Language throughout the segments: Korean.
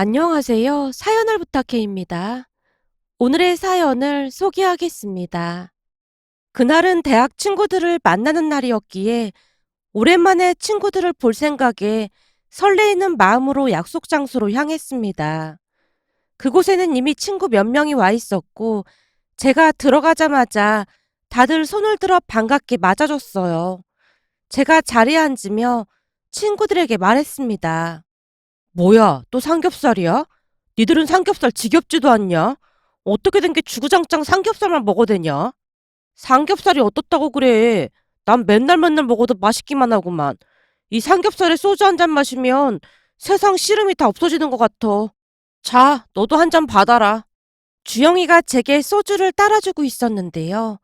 안녕하세요. 사연을 부탁해입니다. 오늘의 사연을 소개하겠습니다. 그날은 대학 친구들을 만나는 날이었기에 오랜만에 친구들을 볼 생각에 설레이는 마음으로 약속 장소로 향했습니다. 그곳에는 이미 친구 몇 명이 와 있었고 제가 들어가자마자 다들 손을 들어 반갑게 맞아줬어요. 제가 자리에 앉으며 친구들에게 말했습니다. 뭐야, 또 삼겹살이야? 니들은 삼겹살 지겹지도 않냐? 어떻게 된 게 주구장창 삼겹살만 먹어대냐? 삼겹살이 어떻다고 그래? 난 맨날 맨날 먹어도 맛있기만 하구만. 이 삼겹살에 소주 한 잔 마시면 세상 시름이 다 없어지는 것 같아. 자, 너도 한 잔 받아라. 주영이가 제게 소주를 따라주고 있었는데요.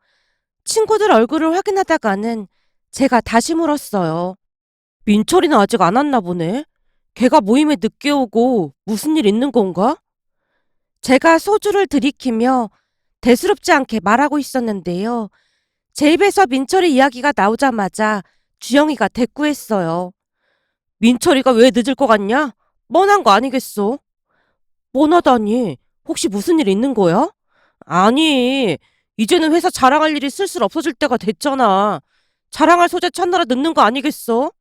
친구들 얼굴을 확인하다가는 제가 다시 물었어요. 민철이는 아직 안 왔나 보네. 걔가 모임에 늦게 오고 무슨 일 있는 건가? 제가 소주를 들이키며 대수롭지 않게 말하고 있었는데요. 제 입에서 민철이 이야기가 나오자마자 주영이가 대꾸했어요. 민철이가 왜 늦을 것 같냐? 뻔한 거 아니겠어? 뻔하다니. 혹시 무슨 일 있는 거야? 아니, 이제는 회사 자랑할 일이 슬슬 없어질 때가 됐잖아. 자랑할 소재 찾느라 늦는 거 아니겠어?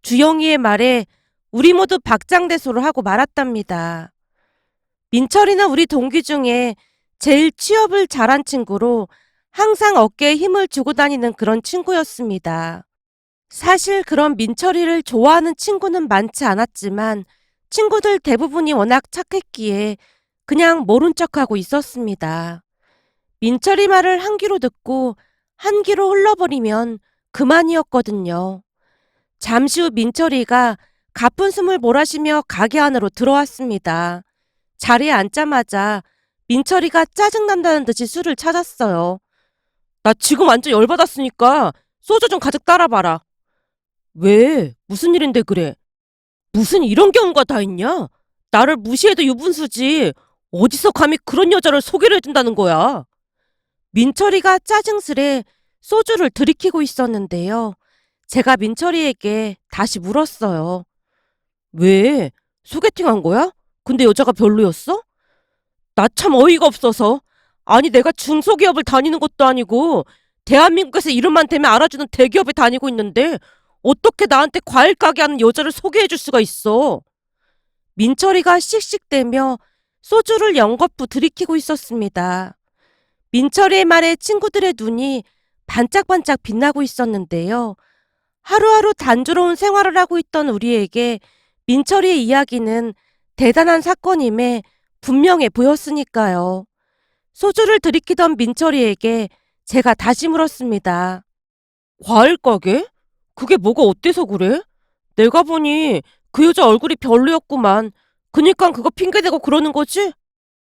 주영이의 말에 우리 모두 박장대소를 하고 말았답니다. 민철이는 우리 동기 중에 제일 취업을 잘한 친구로 항상 어깨에 힘을 주고 다니는 그런 친구였습니다. 사실 그런 민철이를 좋아하는 친구는 많지 않았지만 친구들 대부분이 워낙 착했기에 그냥 모른 척하고 있었습니다. 민철이 말을 한 귀로 듣고 한 귀로 흘러버리면 그만이었거든요. 잠시 후 민철이가 가쁜 숨을 몰아쉬며 가게 안으로 들어왔습니다. 자리에 앉자마자 민철이가 짜증난다는 듯이 술을 찾았어요. 나 지금 완전 열받았으니까 소주 좀 가득 따라봐라. 왜? 무슨 일인데 그래? 무슨 이런 경우가 다 있냐? 나를 무시해도 유분수지. 어디서 감히 그런 여자를 소개를 해준다는 거야? 민철이가 짜증스레 소주를 들이키고 있었는데요. 제가 민철이에게 다시 물었어요. 왜? 소개팅한 거야? 근데 여자가 별로였어? 나 참 어이가 없어서. 아니 내가 중소기업을 다니는 것도 아니고 대한민국에서 이름만 대면 알아주는 대기업에 다니고 있는데 어떻게 나한테 과일 가게 하는 여자를 소개해 줄 수가 있어? 민철이가 씩씩대며 소주를 연거푸 들이키고 있었습니다. 민철이의 말에 친구들의 눈이 반짝반짝 빛나고 있었는데요. 하루하루 단조로운 생활을 하고 있던 우리에게 민철이의 이야기는 대단한 사건임에 분명해 보였으니까요. 소주를 들이키던 민철이에게 제가 다시 물었습니다. 과일 가게? 그게 뭐가 어때서 그래? 내가 보니 그 여자 얼굴이 별로였구만. 그니까 그거 핑계대고 그러는 거지?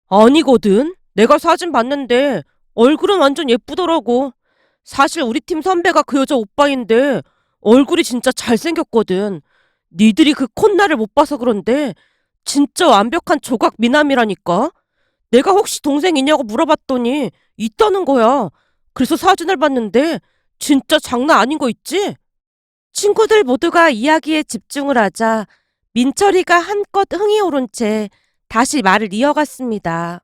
아니거든. 내가 사진 봤는데 얼굴은 완전 예쁘더라고. 사실 우리 팀 선배가 그 여자 오빠인데 얼굴이 진짜 잘생겼거든. 니들이 그 콧날을 못 봐서 그런데 진짜 완벽한 조각 미남이라니까. 내가 혹시 동생이냐고 물어봤더니 있다는 거야. 그래서 사진을 봤는데 진짜 장난 아닌 거 있지? 친구들 모두가 이야기에 집중을 하자 민철이가 한껏 흥이 오른 채 다시 말을 이어갔습니다.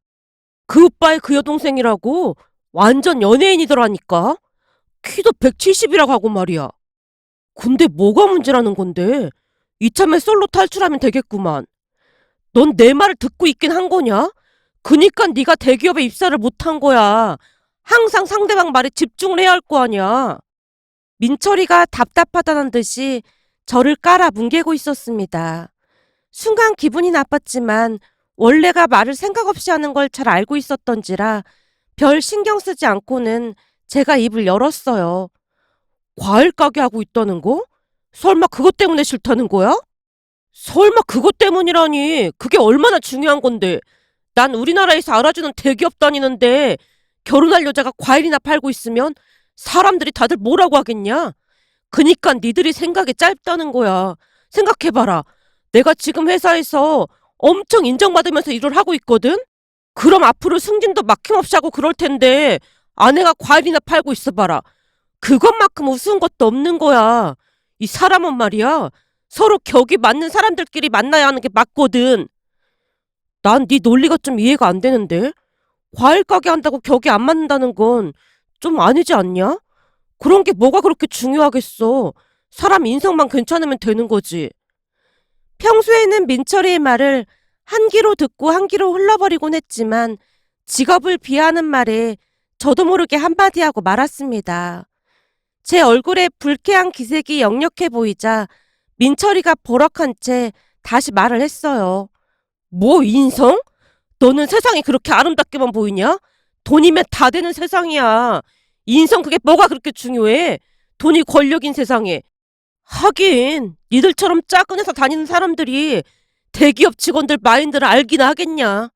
그 오빠의 그 여동생이라고 완전 연예인이더라니까. 키도 170이라고 하고 말이야. 근데 뭐가 문제라는 건데? 이참에 솔로 탈출하면 되겠구만. 넌 내 말을 듣고 있긴 한 거냐? 그니까 네가 대기업에 입사를 못한 거야. 항상 상대방 말에 집중을 해야 할 거 아니야. 민철이가 답답하다는 듯이 저를 깔아 뭉개고 있었습니다. 순간 기분이 나빴지만 원래가 말을 생각 없이 하는 걸 잘 알고 있었던지라 별 신경 쓰지 않고는 제가 입을 열었어요. 과일 가게 하고 있다는 거? 설마 그것 때문에 싫다는 거야? 설마 그것 때문이라니. 그게 얼마나 중요한 건데. 난 우리나라에서 알아주는 대기업 다니는데 결혼할 여자가 과일이나 팔고 있으면 사람들이 다들 뭐라고 하겠냐? 그니까 니들이 생각이 짧다는 거야. 생각해봐라. 내가 지금 회사에서 엄청 인정받으면서 일을 하고 있거든? 그럼 앞으로 승진도 막힘없이 하고 그럴 텐데 아내가 과일이나 팔고 있어봐라. 그것만큼 우스운 것도 없는 거야. 이 사람은 말이야. 서로 격이 맞는 사람들끼리 만나야 하는 게 맞거든. 난 네 논리가 좀 이해가 안 되는데? 과일 가게 한다고 격이 안 맞는다는 건 좀 아니지 않냐? 그런 게 뭐가 그렇게 중요하겠어. 사람 인성만 괜찮으면 되는 거지. 평소에는 민철이의 말을 한 귀로 듣고 한 귀로 흘러버리곤 했지만 직업을 비하하는 말에 저도 모르게 한마디 하고 말았습니다. 제 얼굴에 불쾌한 기색이 역력해 보이자 민철이가 버럭한 채 다시 말을 했어요. 뭐 인성? 너는 세상이 그렇게 아름답게만 보이냐? 돈이면 다 되는 세상이야. 인성 그게 뭐가 그렇게 중요해? 돈이 권력인 세상에. 하긴 니들처럼 작은 회사 다니는 사람들이 대기업 직원들 마인드를 알기나 하겠냐.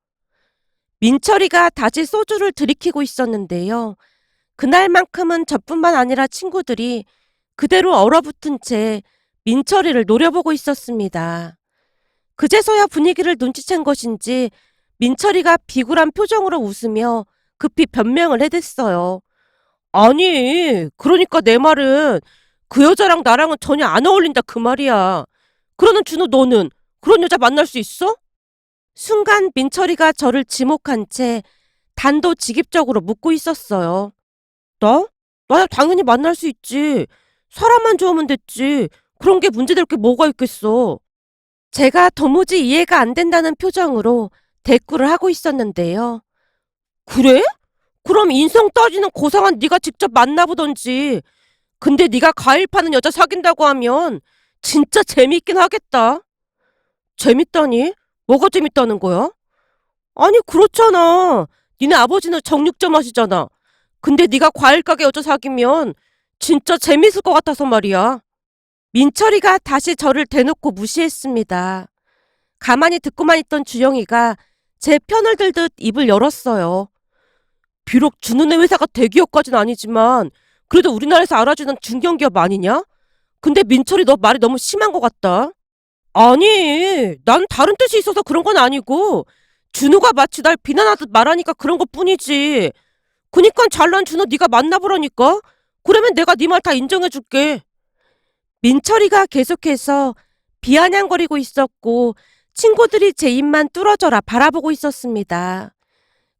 민철이가 다시 소주를 들이키고 있었는데요. 그날만큼은 저뿐만 아니라 친구들이 그대로 얼어붙은 채 민철이를 노려보고 있었습니다. 그제서야 분위기를 눈치챈 것인지 민철이가 비굴한 표정으로 웃으며 급히 변명을 해댔어요. 아니, 그러니까 내 말은 그 여자랑 나랑은 전혀 안 어울린다 그 말이야. 그러는 준호 너는 그런 여자 만날 수 있어? 순간 민철이가 저를 지목한 채 단도직입적으로 묻고 있었어요. 나? 나야 당연히 만날 수 있지. 사람만 좋으면 됐지. 그런 게 문제될 게 뭐가 있겠어. 제가 도무지 이해가 안 된다는 표정으로 대꾸를 하고 있었는데요. 그래? 그럼 인성 따지는 고상한 네가 직접 만나보던지. 근데 네가 과일 파는 여자 사귄다고 하면 진짜 재밌긴 하겠다. 재밌다니? 뭐가 재밌다는 거야? 아니 그렇잖아. 니네 아버지는 정육점 하시잖아. 근데 네가 과일 가게 여자 사귀면 진짜 재밌을 것 같아서 말이야. 민철이가 다시 저를 대놓고 무시했습니다. 가만히 듣고만 있던 주영이가 제 편을 들듯 입을 열었어요. 비록 준우네 회사가 대기업까진 아니지만 그래도 우리나라에서 알아주는 중견기업 아니냐? 근데 민철이 너 말이 너무 심한 것 같다. 아니, 난 다른 뜻이 있어서 그런 건 아니고 준우가 마치 날 비난하듯 말하니까 그런 것뿐이지. 그니까 잘난 준우 네가 만나보라니까. 그러면 내가 네 말 다 인정해줄게. 민철이가 계속해서 비아냥거리고 있었고 친구들이 제 입만 뚫어져라 바라보고 있었습니다.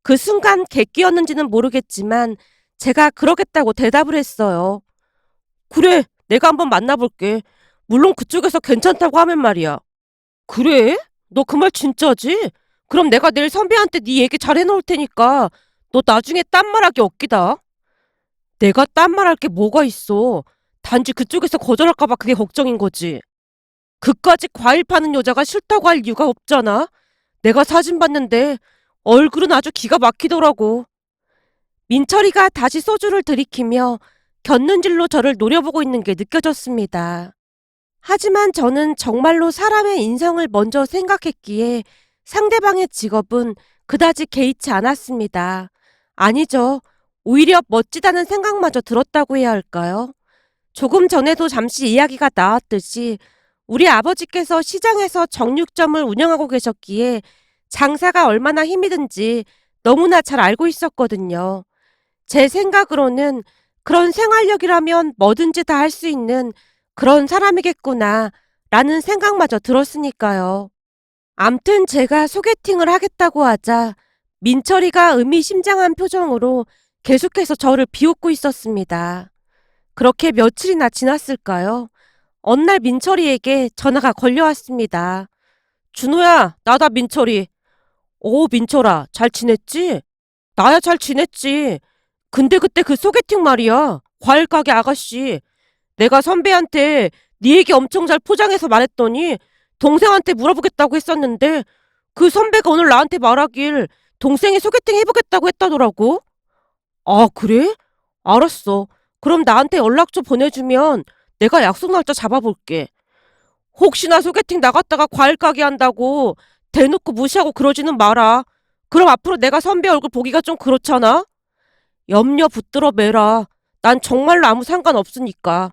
그 순간 객기였는지는 모르겠지만 제가 그러겠다고 대답을 했어요. 그래, 내가 한번 만나볼게. 물론 그쪽에서 괜찮다고 하면 말이야. 그래? 너 그 말 진짜지? 그럼 내가 내일 선배한테 네 얘기 잘 해놓을 테니까 너 나중에 딴 말하기 없기다. 내가 딴 말할 게 뭐가 있어. 단지 그쪽에서 거절할까봐 그게 걱정인 거지. 그까짓 과일 파는 여자가 싫다고 할 이유가 없잖아. 내가 사진 봤는데 얼굴은 아주 기가 막히더라고. 민철이가 다시 소주를 들이키며 곁눈질로 저를 노려보고 있는 게 느껴졌습니다. 하지만 저는 정말로 사람의 인성을 먼저 생각했기에 상대방의 직업은 그다지 개의치 않았습니다. 아니죠. 오히려 멋지다는 생각마저 들었다고 해야 할까요? 조금 전에도 잠시 이야기가 나왔듯이 우리 아버지께서 시장에서 정육점을 운영하고 계셨기에 장사가 얼마나 힘이 든지 너무나 잘 알고 있었거든요. 제 생각으로는 그런 생활력이라면 뭐든지 다 할 수 있는 그런 사람이겠구나 라는 생각마저 들었으니까요. 암튼 제가 소개팅을 하겠다고 하자 민철이가 의미심장한 표정으로 계속해서 저를 비웃고 있었습니다. 그렇게 며칠이나 지났을까요? 어느 날 민철이에게 전화가 걸려왔습니다. 준호야, 나다 민철이. 오, 민철아, 잘 지냈지? 나야 잘 지냈지. 근데 그때 그 소개팅 말이야. 과일 가게 아가씨. 내가 선배한테 네 얘기 엄청 잘 포장해서 말했더니 동생한테 물어보겠다고 했었는데 그 선배가 오늘 나한테 말하길 동생이 소개팅 해보겠다고 했다더라고. 아, 그래? 알았어. 그럼 나한테 연락처 보내주면 내가 약속 날짜 잡아볼게. 혹시나 소개팅 나갔다가 과일 가게 한다고 대놓고 무시하고 그러지는 마라. 그럼 앞으로 내가 선배 얼굴 보기가 좀 그렇잖아? 염려 붙들어 매라. 난 정말로 아무 상관없으니까.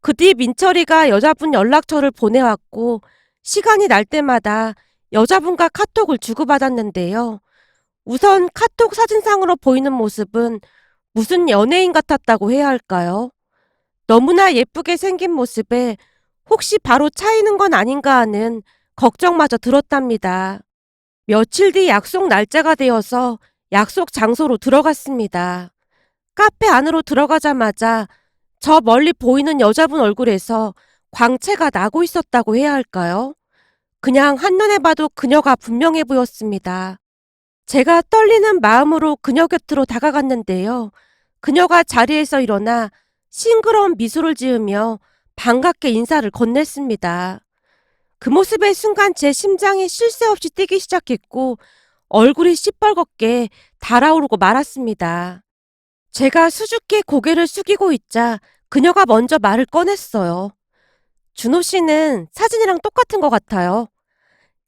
그 뒤 민철이가 여자분 연락처를 보내왔고 시간이 날 때마다 여자분과 카톡을 주고받았는데요. 우선 카톡 사진상으로 보이는 모습은 무슨 연예인 같았다고 해야 할까요? 너무나 예쁘게 생긴 모습에 혹시 바로 차이는 건 아닌가 하는 걱정마저 들었답니다. 며칠 뒤 약속 날짜가 되어서 약속 장소로 들어갔습니다. 카페 안으로 들어가자마자 저 멀리 보이는 여자분 얼굴에서 광채가 나고 있었다고 해야 할까요? 그냥 한눈에 봐도 그녀가 분명해 보였습니다. 제가 떨리는 마음으로 그녀 곁으로 다가갔는데요. 그녀가 자리에서 일어나 싱그러운 미소를 지으며 반갑게 인사를 건넸습니다. 그 모습의 순간 제 심장이 쉴 새 없이 뛰기 시작했고 얼굴이 시뻘겋게 달아오르고 말았습니다. 제가 수줍게 고개를 숙이고 있자 그녀가 먼저 말을 꺼냈어요. 준호 씨는 사진이랑 똑같은 것 같아요.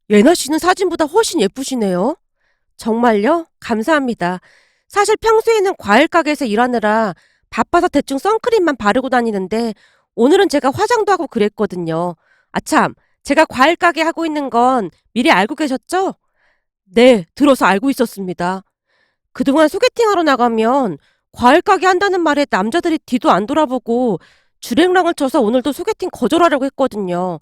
예나 씨는 사진보다 훨씬 예쁘시네요. 정말요? 감사합니다. 사실 평소에는 과일 가게에서 일하느라 바빠서 대충 선크림만 바르고 다니는데 오늘은 제가 화장도 하고 그랬거든요. 아참, 제가 과일 가게 하고 있는 건 미리 알고 계셨죠? 네, 들어서 알고 있었습니다. 그동안 소개팅하러 나가면 과일 가게 한다는 말에 남자들이 뒤도 안 돌아보고 주랭랑을 쳐서 오늘도 소개팅 거절하려고 했거든요.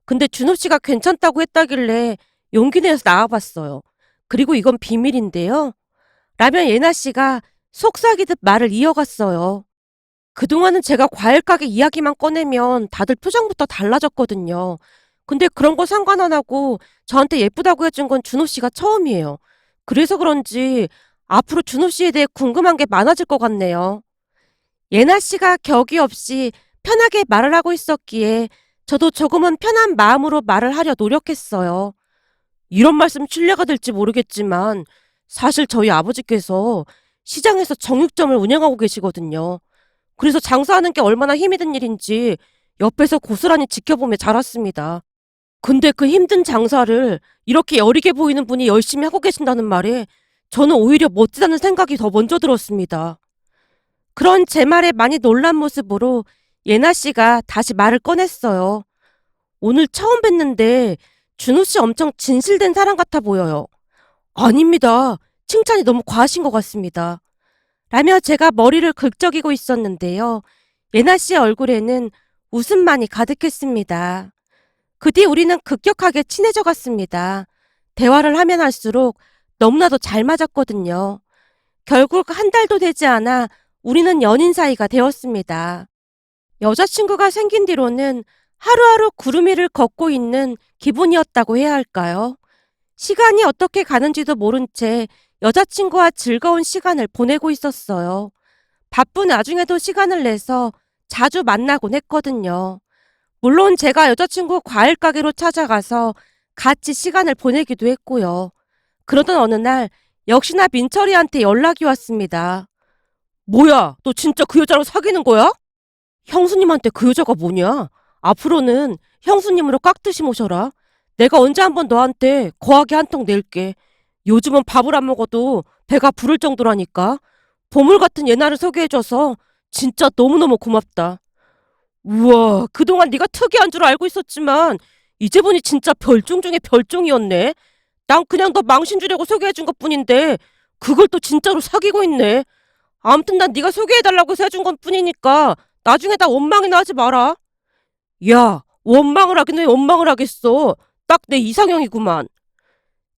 근데 준호 씨가 괜찮다고 했다길래 용기 내서 나와봤어요. 그리고 이건 비밀인데요. 라면 예나 씨가 속삭이듯 말을 이어갔어요. 그동안은 제가 과일 가게 이야기만 꺼내면 다들 표정부터 달라졌거든요. 근데 그런 거 상관 안 하고 저한테 예쁘다고 해준 건 준호 씨가 처음이에요. 그래서 그런지 앞으로 준호 씨에 대해 궁금한 게 많아질 것 같네요. 예나 씨가 격이 없이 편하게 말을 하고 있었기에 저도 조금은 편한 마음으로 말을 하려 노력했어요. 이런 말씀 신뢰가 될지 모르겠지만 사실 저희 아버지께서 시장에서 정육점을 운영하고 계시거든요. 그래서 장사하는 게 얼마나 힘이 든 일인지 옆에서 고스란히 지켜보며 자랐습니다. 근데 그 힘든 장사를 이렇게 여리게 보이는 분이 열심히 하고 계신다는 말에 저는 오히려 멋지다는 생각이 더 먼저 들었습니다. 그런 제 말에 많이 놀란 모습으로 예나 씨가 다시 말을 꺼냈어요. 오늘 처음 뵀는데 준호 씨 엄청 진실된 사람 같아 보여요. 아닙니다. 칭찬이 너무 과하신 것 같습니다. 라며 제가 머리를 긁적이고 있었는데요. 예나 씨의 얼굴에는 웃음만이 가득했습니다. 그 뒤 우리는 급격하게 친해져 갔습니다. 대화를 하면 할수록 너무나도 잘 맞았거든요. 결국 한 달도 되지 않아 우리는 연인 사이가 되었습니다. 여자친구가 생긴 뒤로는 하루하루 구름 위를 걷고 있는 기분이었다고 해야 할까요? 시간이 어떻게 가는지도 모른 채 여자친구와 즐거운 시간을 보내고 있었어요. 바쁜 와중에도 시간을 내서 자주 만나곤 했거든요. 물론 제가 여자친구 과일 가게로 찾아가서 같이 시간을 보내기도 했고요. 그러던 어느 날 역시나 민철이한테 연락이 왔습니다. 뭐야, 너 진짜 그 여자랑 사귀는 거야? 형수님한테 그 여자가 뭐냐? 앞으로는 형수님으로 깍듯이 모셔라. 내가 언제 한번 너한테 거하게 한 턱 낼게. 요즘은 밥을 안 먹어도 배가 부를 정도라니까. 보물 같은 예나를 소개해줘서 진짜 너무너무 고맙다. 우와, 그동안 네가 특이한 줄 알고 있었지만 이제 보니 진짜 별종 중에 별종이었네. 난 그냥 너 망신 주려고 소개해준 것뿐인데 그걸 또 진짜로 사귀고 있네. 아무튼 난 네가 소개해달라고 해서 해준 것뿐이니까 나중에 나 원망이나 하지 마라. 야, 원망을 하긴 왜 원망을 하겠어. 딱 내 이상형이구만.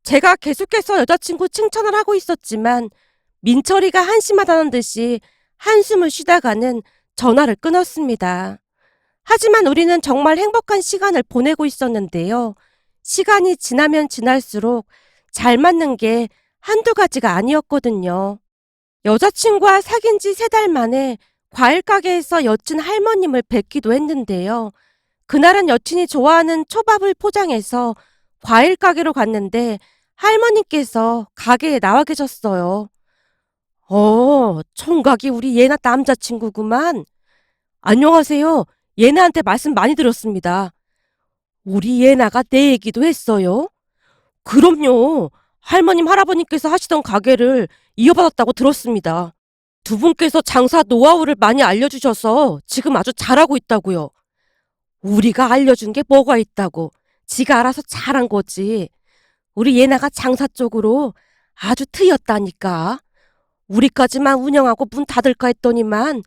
제가 계속해서 여자친구 칭찬을 하고 있었지만 민철이가 한심하다는 듯이 한숨을 쉬다가는 전화를 끊었습니다. 하지만 우리는 정말 행복한 시간을 보내고 있었는데요. 시간이 지나면 지날수록 잘 맞는 게 한두 가지가 아니었거든요. 여자친구와 사귄 지 3달 만에 과일 가게에서 여친 할머님을 뵙기도 했는데요. 그날은 여친이 좋아하는 초밥을 포장해서 과일 가게로 갔는데 할머니께서 가게에 나와 계셨어요. 총각이 우리 예나 남자친구구만. 안녕하세요. 예나한테 말씀 많이 들었습니다. 우리 예나가 내 얘기도 했어요? 그럼요. 할머님 할아버님께서 하시던 가게를 이어받았다고 들었습니다. 두 분께서 장사 노하우를 많이 알려주셔서 지금 아주 잘하고 있다고요. 우리가 알려준 게 뭐가 있다고. 지가 알아서 잘한 거지. 우리 예나가 장사 쪽으로 아주 트였다니까. 우리까지만 운영하고 문 닫을까 했더니만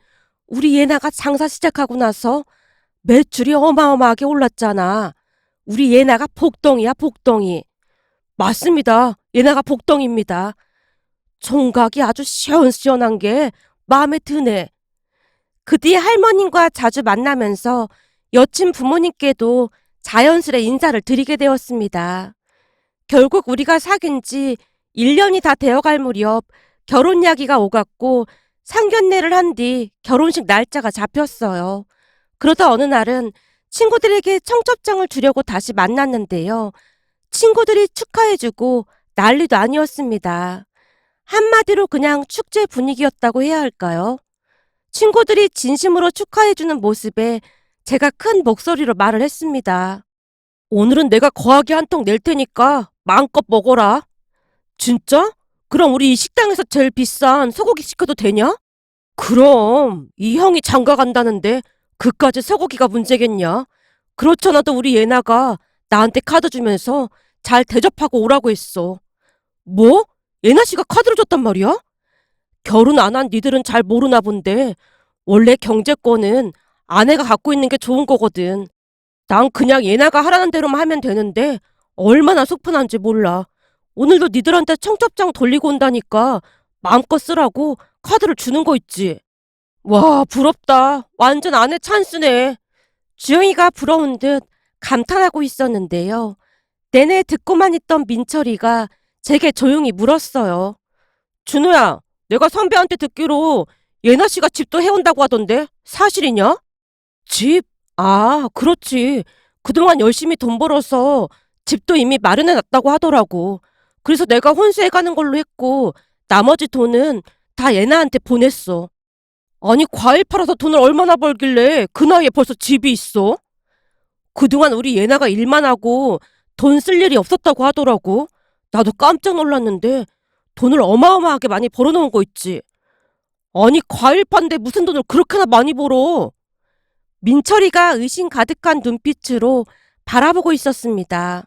우리 예나가 장사 시작하고 나서 매출이 어마어마하게 올랐잖아. 우리 예나가 복덩이야, 복덩이. 맞습니다. 얘네가 복덩입니다. 총각이 아주 시원시원한 게 마음에 드네. 그 뒤에 할머님과 자주 만나면서 여친 부모님께도 자연스레 인사를 드리게 되었습니다. 결국 우리가 사귄 지 1년이 다 되어갈 무렵 결혼 이야기가 오갔고 상견례를 한 뒤 결혼식 날짜가 잡혔어요. 그러다 어느 날은 친구들에게 청첩장을 주려고 다시 만났는데요. 친구들이 축하해주고 난리도 아니었습니다. 한마디로 그냥 축제 분위기였다고 해야 할까요? 친구들이 진심으로 축하해주는 모습에 제가 큰 목소리로 말을 했습니다. 오늘은 내가 거하게 한 통 낼 테니까 마음껏 먹어라. 진짜? 그럼 우리 이 식당에서 제일 비싼 소고기 시켜도 되냐? 그럼 이 형이 장가 간다는데 그까지 소고기가 문제겠냐? 그렇잖아도 우리 예나가 나한테 카드 주면서 잘 대접하고 오라고 했어. 뭐? 예나 씨가 카드를 줬단 말이야? 결혼 안 한 니들은 잘 모르나 본데 원래 경제권은 아내가 갖고 있는 게 좋은 거거든. 난 그냥 예나가 하라는 대로만 하면 되는데 얼마나 속편한지 몰라. 오늘도 니들한테 청첩장 돌리고 온다니까 마음껏 쓰라고 카드를 주는 거 있지. 와, 부럽다. 완전 아내 찬스네. 주영이가 부러운 듯 감탄하고 있었는데요. 내내 듣고만 있던 민철이가 제게 조용히 물었어요. 준호야, 내가 선배한테 듣기로 예나 씨가 집도 해온다고 하던데 사실이냐? 집? 아, 그렇지. 그동안 열심히 돈 벌어서 집도 이미 마련해 놨다고 하더라고. 그래서 내가 혼수해 가는 걸로 했고 나머지 돈은 다 예나한테 보냈어. 아니, 과일 팔아서 돈을 얼마나 벌길래 그 나이에 벌써 집이 있어? 그동안 우리 예나가 일만 하고 돈 쓸 일이 없었다고 하더라고. 나도 깜짝 놀랐는데 돈을 어마어마하게 많이 벌어놓은 거 있지. 아니, 과일 판데 무슨 돈을 그렇게나 많이 벌어? 민철이가 의심 가득한 눈빛으로 바라보고 있었습니다.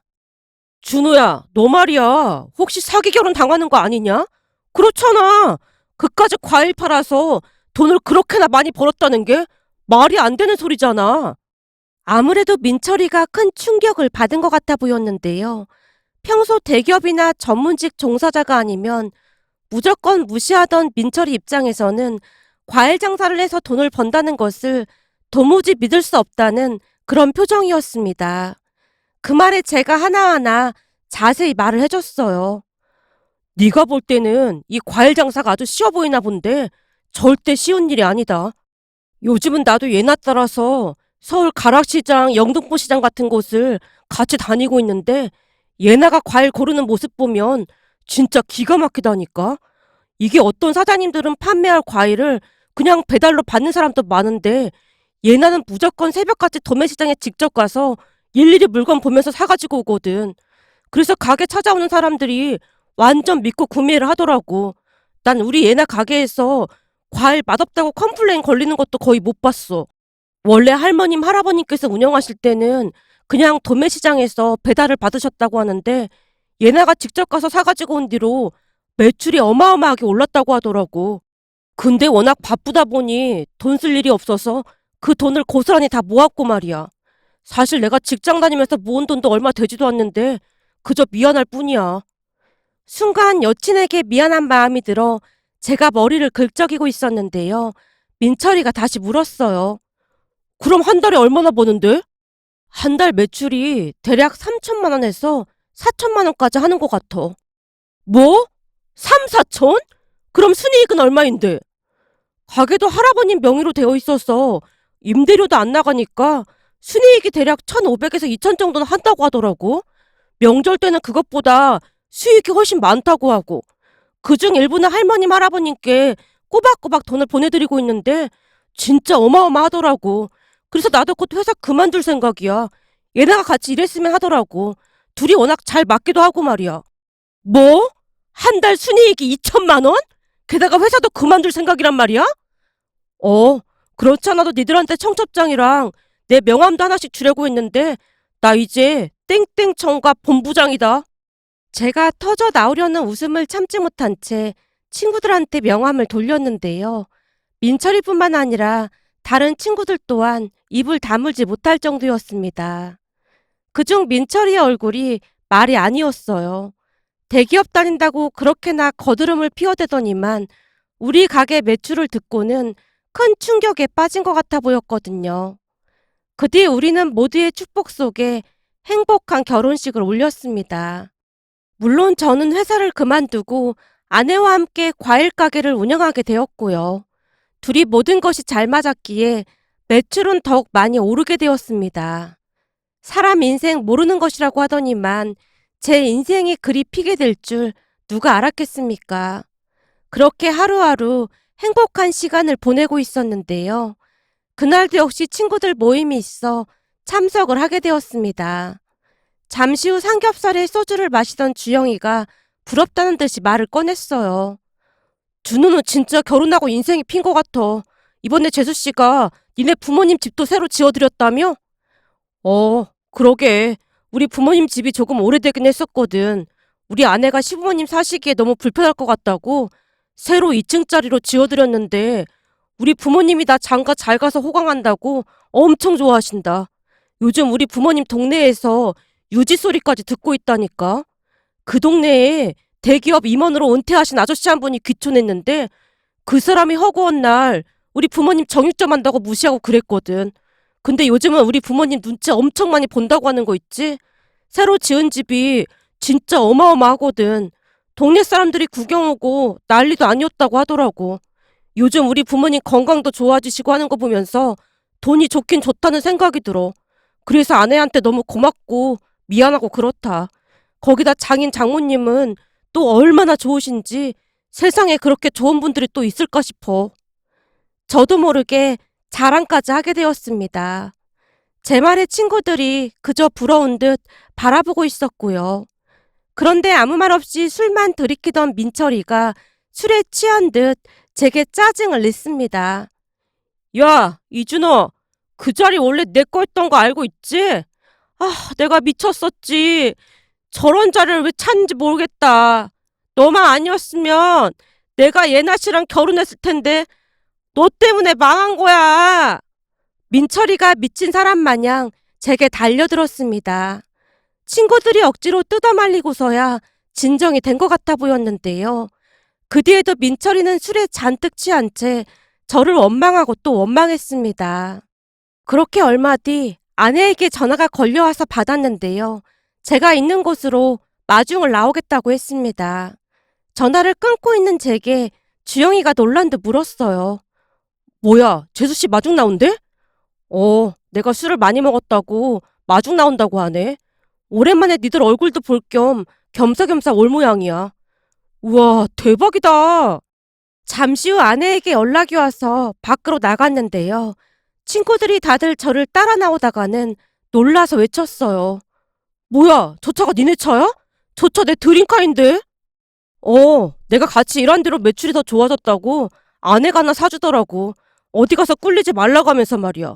준호야, 너 말이야. 혹시 사기 결혼 당하는 거 아니냐? 그렇잖아. 그까지 과일 팔아서 돈을 그렇게나 많이 벌었다는 게 말이 안 되는 소리잖아. 아무래도 민철이가 큰 충격을 받은 것 같아 보였는데요. 평소 대기업이나 전문직 종사자가 아니면 무조건 무시하던 민철이 입장에서는 과일 장사를 해서 돈을 번다는 것을 도무지 믿을 수 없다는 그런 표정이었습니다. 그 말에 제가 하나하나 자세히 말을 해줬어요. 네가 볼 때는 이 과일 장사가 아주 쉬워 보이나 본데 절대 쉬운 일이 아니다. 요즘은 나도 예나 따라서 서울 가락시장, 영등포 시장 같은 곳을 같이 다니고 있는데 예나가 과일 고르는 모습 보면 진짜 기가 막히다니까. 이게 어떤 사장님들은 판매할 과일을 그냥 배달로 받는 사람도 많은데 예나는 무조건 새벽같이 도매시장에 직접 가서 일일이 물건 보면서 사가지고 오거든. 그래서 가게 찾아오는 사람들이 완전 믿고 구매를 하더라고. 난 우리 예나 가게에서 과일 맛없다고 컴플레인 걸리는 것도 거의 못 봤어. 원래 할머님, 할아버님께서 운영하실 때는 그냥 도매시장에서 배달을 받으셨다고 하는데 예나가 직접 가서 사가지고 온 뒤로 매출이 어마어마하게 올랐다고 하더라고. 근데 워낙 바쁘다 보니 돈 쓸 일이 없어서 그 돈을 고스란히 다 모았고 말이야. 사실 내가 직장 다니면서 모은 돈도 얼마 되지도 않는데 그저 미안할 뿐이야. 순간 여친에게 미안한 마음이 들어 제가 머리를 긁적이고 있었는데요. 민철이가 다시 물었어요. 그럼 한 달에 얼마나 버는데? 한 달 매출이 대략 3천만 원에서 4천만 원까지 하는 것 같아. 뭐? 3, 4천? 그럼 순이익은 얼마인데? 가게도 할아버님 명의로 되어 있어서 임대료도 안 나가니까 순이익이 대략 1,500에서 2천 정도는 한다고 하더라고. 명절 때는 그것보다 수익이 훨씬 많다고 하고. 그중 일부는 할머님, 할아버님께 꼬박꼬박 돈을 보내드리고 있는데 진짜 어마어마하더라고. 그래서 나도 곧 회사 그만둘 생각이야. 얘네가 같이 일했으면 하더라고. 둘이 워낙 잘 맞기도 하고 말이야. 뭐? 한 달 순이익이 2천만 원? 게다가 회사도 그만둘 생각이란 말이야? 어, 그렇잖아도 니들한테 청첩장이랑 내 명함도 하나씩 주려고 했는데 나 이제 땡땡청과 본부장이다. 제가 터져 나오려는 웃음을 참지 못한 채 친구들한테 명함을 돌렸는데요. 민철이뿐만 아니라 다른 친구들 또한 입을 다물지 못할 정도였습니다. 그중 민철이의 얼굴이 말이 아니었어요. 대기업 다닌다고 그렇게나 거드름을 피워대더니만 우리 가게 매출을 듣고는 큰 충격에 빠진 것 같아 보였거든요. 그 뒤 우리는 모두의 축복 속에 행복한 결혼식을 올렸습니다. 물론 저는 회사를 그만두고 아내와 함께 과일 가게를 운영하게 되었고요. 둘이 모든 것이 잘 맞았기에 매출은 더욱 많이 오르게 되었습니다. 사람 인생 모르는 것이라고 하더니만 제 인생이 그리 피게 될 줄 누가 알았겠습니까? 그렇게 하루하루 행복한 시간을 보내고 있었는데요. 그날도 역시 친구들 모임이 있어 참석을 하게 되었습니다. 잠시 후 삼겹살에 소주를 마시던 주영이가 부럽다는 듯이 말을 꺼냈어요. 준우는 진짜 결혼하고 인생이 핀 것 같아. 이번에 재수씨가 니네 부모님 집도 새로 지어드렸다며? 그러게. 우리 부모님 집이 조금 오래되긴 했었거든. 우리 아내가 시부모님 사시기에 너무 불편할 것 같다고 새로 2층짜리로 지어드렸는데 우리 부모님이 나 장가 잘 가서 호강한다고 엄청 좋아하신다. 요즘 우리 부모님 동네에서 유지 소리까지 듣고 있다니까. 그 동네에 대기업 임원으로 은퇴하신 아저씨 한 분이 귀촌했는데 그 사람이 허구한 날 우리 부모님 정육점 한다고 무시하고 그랬거든. 근데 요즘은 우리 부모님 눈치 엄청 많이 본다고 하는 거 있지? 새로 지은 집이 진짜 어마어마하거든. 동네 사람들이 구경 오고 난리도 아니었다고 하더라고. 요즘 우리 부모님 건강도 좋아지시고 하는 거 보면서 돈이 좋긴 좋다는 생각이 들어. 그래서 아내한테 너무 고맙고 미안하고 그렇다. 거기다 장인 장모님은 또 얼마나 좋으신지 세상에 그렇게 좋은 분들이 또 있을까 싶어. 저도 모르게 자랑까지 하게 되었습니다. 제 말에 친구들이 그저 부러운 듯 바라보고 있었고요. 그런데 아무 말 없이 술만 들이키던 민철이가 술에 취한 듯 제게 짜증을 냈습니다. 야, 이준호, 그 자리 원래 내 거였던 거 알고 있지? 내가 미쳤었지. 저런 자리를 왜 찾는지 모르겠다. 너만 아니었으면 내가 예나 씨랑 결혼했을 텐데 너 때문에 망한 거야. 민철이가 미친 사람 마냥 제게 달려들었습니다. 친구들이 억지로 뜯어말리고서야 진정이 된 것 같아 보였는데요. 그 뒤에도 민철이는 술에 잔뜩 취한 채 저를 원망하고 또 원망했습니다. 그렇게 얼마 뒤 아내에게 전화가 걸려와서 받았는데요. 제가 있는 곳으로 마중을 나오겠다고 했습니다. 전화를 끊고 있는 제게 주영이가 놀란 듯 물었어요. 뭐야, 재수씨 마중 나온대? 내가 술을 많이 먹었다고 마중 나온다고 하네. 오랜만에 니들 얼굴도 볼 겸 겸사겸사 올 모양이야. 우와, 대박이다. 잠시 후 아내에게 연락이 와서 밖으로 나갔는데요. 친구들이 다들 저를 따라 나오다가는 놀라서 외쳤어요. 뭐야, 저 차가 니네 차야? 저 차 내 드림카인데? 내가 같이 일한 대로 매출이 더 좋아졌다고 아내가 하나 사주더라고. 어디 가서 꿀리지 말라고 하면서 말이야.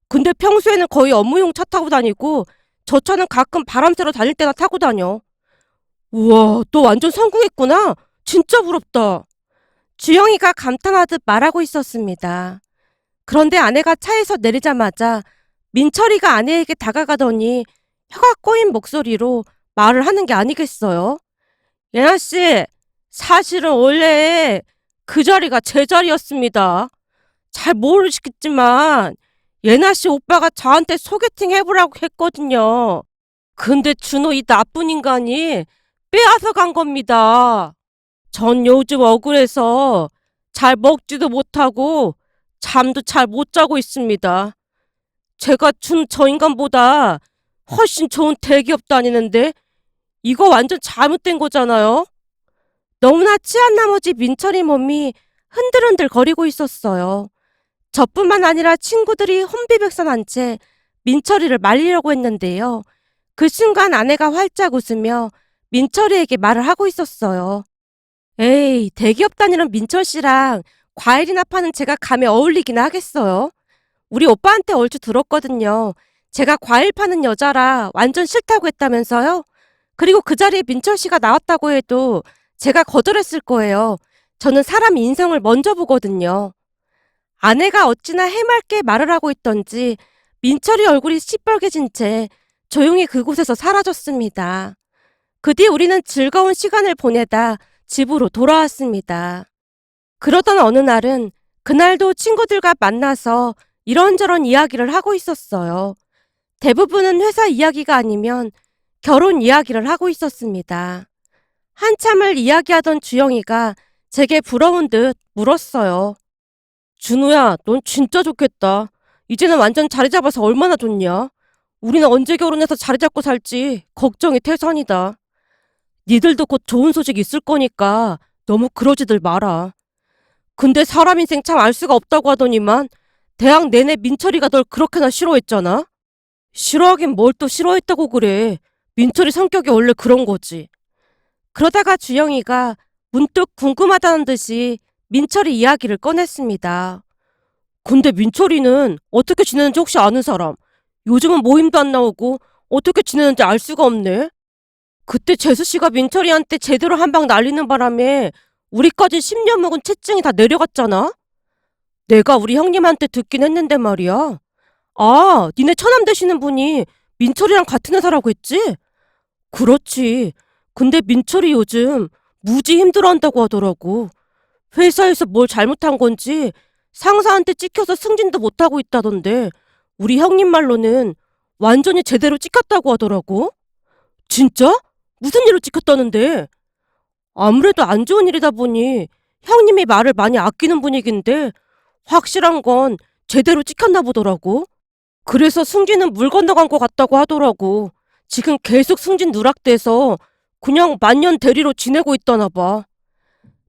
근데 평소에는 거의 업무용 차 타고 다니고 저 차는 가끔 바람 쐬러 다닐 때나 타고 다녀. 우와, 너 완전 성공했구나. 진짜 부럽다. 주영이가 감탄하듯 말하고 있었습니다. 그런데 아내가 차에서 내리자마자 민철이가 아내에게 다가가더니 혀가 꼬인 목소리로 말을 하는 게 아니겠어요? 예나씨, 사실은 원래 그 자리가 제 자리였습니다. 잘 모르시겠지만 예나씨 오빠가 저한테 소개팅 해보라고 했거든요. 근데 준호 이 나쁜 인간이 빼앗아 간 겁니다. 전 요즘 억울해서 잘 먹지도 못하고 잠도 잘 못 자고 있습니다. 제가 준 저 인간보다 훨씬 좋은 대기업 다니는데 이거 완전 잘못된 거잖아요. 너무나 취한 나머지 민철이 몸이 흔들흔들 거리고 있었어요. 저뿐만 아니라 친구들이 혼비백산한 채 민철이를 말리려고 했는데요. 그 순간 아내가 활짝 웃으며 민철이에게 말을 하고 있었어요. 에이, 대기업 다니는 민철 씨랑 과일이나 파는 제가 감에 어울리기나 하겠어요? 우리 오빠한테 얼추 들었거든요. 제가 과일 파는 여자라 완전 싫다고 했다면서요? 그리고 그 자리에 민철 씨가 나왔다고 해도 제가 거절했을 거예요. 저는 사람 인성을 먼저 보거든요. 아내가 어찌나 해맑게 말을 하고 있던지 민철이 얼굴이 시뻘개진 채 조용히 그곳에서 사라졌습니다. 그 뒤 우리는 즐거운 시간을 보내다 집으로 돌아왔습니다. 그러던 어느 날은 그날도 친구들과 만나서 이런저런 이야기를 하고 있었어요. 대부분은 회사 이야기가 아니면 결혼 이야기를 하고 있었습니다. 한참을 이야기하던 주영이가 제게 부러운 듯 물었어요. 준우야, 넌 진짜 좋겠다. 이제는 완전 자리 잡아서 얼마나 좋냐? 우리는 언제 결혼해서 자리 잡고 살지 걱정이 태산이다. 니들도 곧 좋은 소식 있을 거니까 너무 그러지들 마라. 근데 사람 인생 참 알 수가 없다고 하더니만 대학 내내 민철이가 널 그렇게나 싫어했잖아? 싫어하긴 뭘 또 싫어했다고 그래. 민철이 성격이 원래 그런 거지. 그러다가 주영이가 문득 궁금하다는 듯이 민철이 이야기를 꺼냈습니다. 근데 민철이는 어떻게 지내는지 혹시 아는 사람? 요즘은 모임도 안 나오고 어떻게 지내는지 알 수가 없네. 그때 재수씨가 민철이한테 제대로 한 방 날리는 바람에 우리까지 10년 묵은 채증이 다 내려갔잖아? 내가 우리 형님한테 듣긴 했는데 말이야. 아, 니네 처남 되시는 분이 민철이랑 같은 회사라고 했지? 그렇지. 근데 민철이 요즘 무지 힘들어한다고 하더라고. 회사에서 뭘 잘못한 건지 상사한테 찍혀서 승진도 못하고 있다던데 우리 형님 말로는 완전히 제대로 찍혔다고 하더라고. 진짜? 무슨 일로 찍혔다는데? 아무래도 안 좋은 일이다 보니 형님이 말을 많이 아끼는 분위기인데 확실한 건 제대로 찍혔나 보더라고. 그래서 승진은 물 건너간 것 같다고 하더라고. 지금 계속 승진 누락돼서 그냥 만년 대리로 지내고 있다나 봐.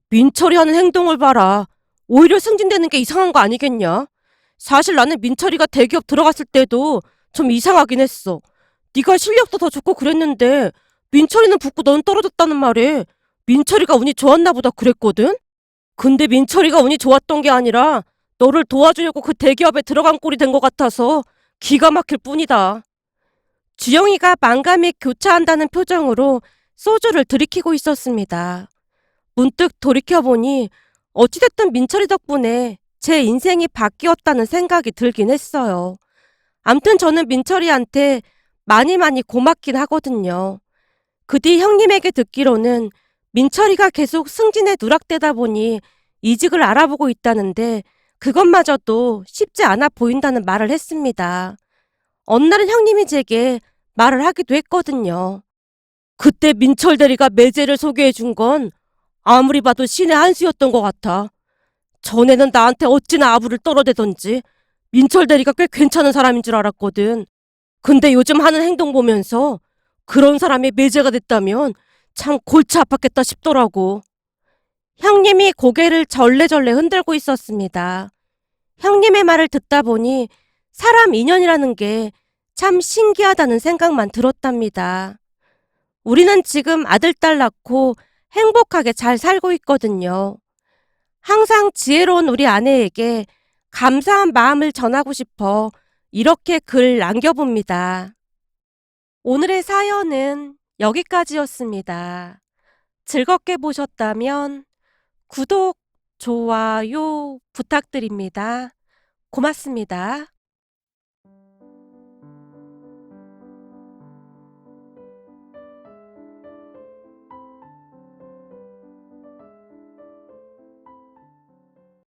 민철이 하는 행동을 봐라. 오히려 승진되는 게 이상한 거 아니겠냐? 사실 나는 민철이가 대기업 들어갔을 때도 좀 이상하긴 했어. 네가 실력도 더 좋고 그랬는데 민철이는 붙고 넌 떨어졌다는 말에 민철이가 운이 좋았나 보다 그랬거든? 근데 민철이가 운이 좋았던 게 아니라 너를 도와주려고 그 대기업에 들어간 꼴이 된 것 같아서 기가 막힐 뿐이다. 주영이가 만감에 교차한다는 표정으로 소주를 들이키고 있었습니다. 문득 돌이켜보니 어찌됐든 민철이 덕분에 제 인생이 바뀌었다는 생각이 들긴 했어요. 암튼 저는 민철이한테 많이 많이 고맙긴 하거든요. 그 뒤 형님에게 듣기로는 민철이가 계속 승진에 누락되다 보니 이직을 알아보고 있다는데 그것마저도 쉽지 않아 보인다는 말을 했습니다. 어느 날은 형님이 제게 말을 하기도 했거든요. 그때 민철 대리가 매제를 소개해 준 건 아무리 봐도 신의 한 수였던 것 같아. 전에는 나한테 어찌나 아부를 떨어대던지 민철 대리가 꽤 괜찮은 사람인 줄 알았거든. 근데 요즘 하는 행동 보면서 그런 사람이 매제가 됐다면 참 골치 아팠겠다 싶더라고. 형님이 고개를 절레절레 흔들고 있었습니다. 형님의 말을 듣다 보니 사람 인연이라는 게 참 신기하다는 생각만 들었답니다. 우리는 지금 아들, 딸 낳고 행복하게 잘 살고 있거든요. 항상 지혜로운 우리 아내에게 감사한 마음을 전하고 싶어 이렇게 글 남겨봅니다. 오늘의 사연은 여기까지였습니다. 즐겁게 보셨다면 구독, 좋아요 부탁드립니다. 고맙습니다.